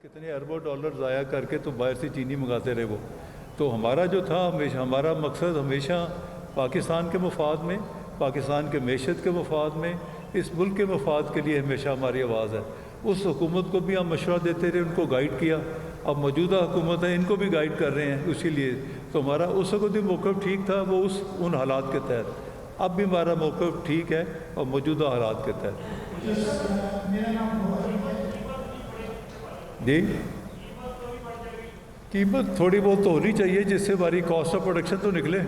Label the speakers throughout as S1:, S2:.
S1: कितने अरबों डॉलर ज़ाया करके तो बाहर से चीनी मंगाते रहे वो। तो हमारा जो था हमेशा, हमारा मकसद हमेशा पाकिस्तान के मफाद में, पाकिस्तान के मैशत के मफाद में, इस मुल्क के मफाद के लिए हमेशा हमारी आवाज़ है। उस हुकूमत को भी हम मशवरा देते रहे, उनको गाइड किया। अब मौजूदा हुकूमत है, इनको भी गाइड कर रहे हैं। उसी लिए तो हमारा उस वक्त भी मौक़िफ़ ठीक था, वो उन हालात के तहत। अब भी हमारा मौक़िफ़ ठीक है और मौजूदा हालात के तहत। जी, कीमत थोड़ी बहुत तो होनी चाहिए जिससे हमारी कॉस्ट ऑफ प्रोडक्शन तो निकले।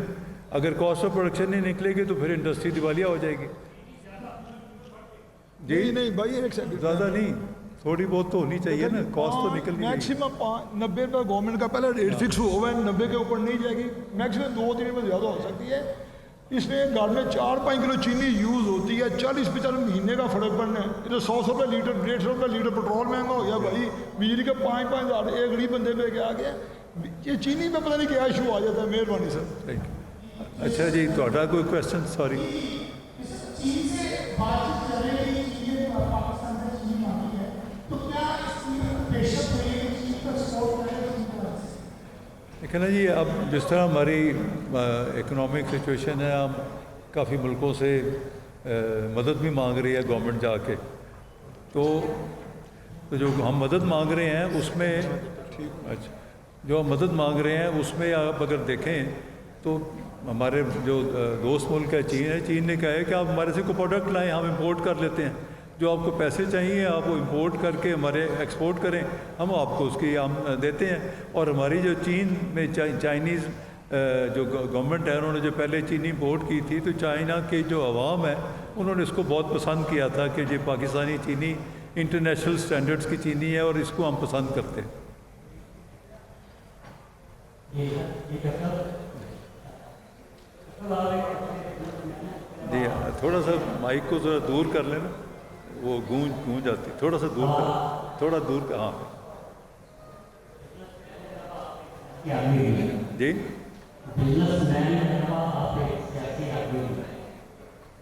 S1: अगर कॉस्ट ऑफ प्रोडक्शन नहीं निकलेगी तो फिर इंडस्ट्री दिवालिया हो जाएगी। जी
S2: नहीं भाई, एक सेकंड,
S1: ज़्यादा नहीं, थोड़ी बहुत तो होनी चाहिए ना, कॉस्ट तो निकल गई।
S2: मैक्सिमम 90 रुपये गवर्नमेंट का पहले रेट फिक्स हुआ है, 90 के ऊपर नहीं जाएगी। मैक्सिमम 2-3 रुपये ज़्यादा हो सकती है। इसमें घर में 4-5 किलो चीनी यूज़ होती है, 40-50 महीने का फ़र्क पड़ना है। ये तो 100 रुपये लीटर, 150 रुपये लीटर पेट्रोल महंगा हो गया भाई। बिजली के 5-5 हज़ार एक गरीब बंदे पे क्या आ गया। ये चीनी में पता नहीं क्या इशू आ जाता है। मेहरबानी सर।
S1: Thank you. अच्छा जी, ਤੁਹਾਡਾ कोई क्वेश्चन? सॉरी, देखिए ना जी, अब जिस तरह हमारी इकोनॉमिक सिचुएशन है, हम काफ़ी मुल्कों से मदद भी मांग रही है गवर्नमेंट जाके। तो जो हम मदद मांग रहे हैं उसमें, अच्छा, जो हम मदद मांग रहे हैं उसमें आप अगर देखें तो हमारे जो दोस्त मुल्क है चीन ने कहा है कि आप हमारे से कोई प्रोडक्ट लाएँ, हम इंपोर्ट कर लेते हैं। जो आपको पैसे चाहिए आप वो इंपोर्ट करके हमारे एक्सपोर्ट करें, हम आपको उसकी हम देते हैं। और हमारी जो चीन में चाइनीज़ जो गवर्नमेंट है, उन्होंने जो पहले चीनी इंपोर्ट की थी, तो चाइना के जो अवाम है उन्होंने इसको बहुत पसंद किया था कि ये पाकिस्तानी चीनी इंटरनेशनल स्टैंडर्ड्स की चीनी है और इसको हम पसंद करते हैं। जी, थोड़ा सा माइक को ज़रा दूर कर लेना, वो गूंज जाती। थोड़ा सा दूर कर, थोड़ा दूर कर। हाँ जी,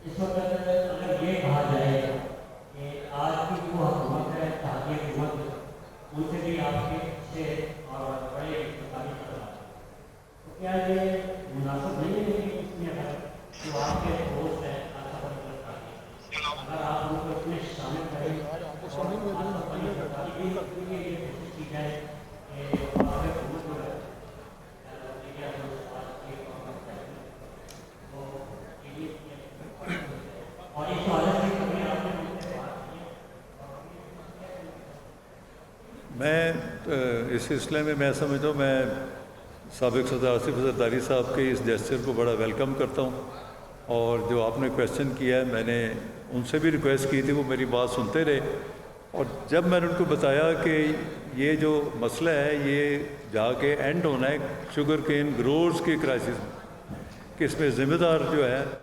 S3: इस वक्त अगर ये कहा जाए कि आज की जो हुकूमत है, ताकि हुकूमत उनसे भी आपके अच्छे और बड़े इक़्तिसादी करना, तो क्या ये मुनासिब नहीं है कि इसमें अगर जो आपके दोस्त हैं अगर आप उनको इसमें शामिल करें कोशिश की जाए
S1: मैं इस सिलसिले में मैं समझता हूँ, मैं साबिक़ सदर आसिफ ज़रदारी साहब के इस जेस्चर को बड़ा वेलकम करता हूँ। और जो आपने क्वेश्चन किया है, मैंने उनसे भी रिक्वेस्ट की थी, वो मेरी बात सुनते रहे। और जब मैंने उनको बताया कि ये जो मसला है ये जाके एंड होना है शुगर केन ग्रोवर्स के क्राइसिस में, कि इसमें ज़िम्मेदार जो है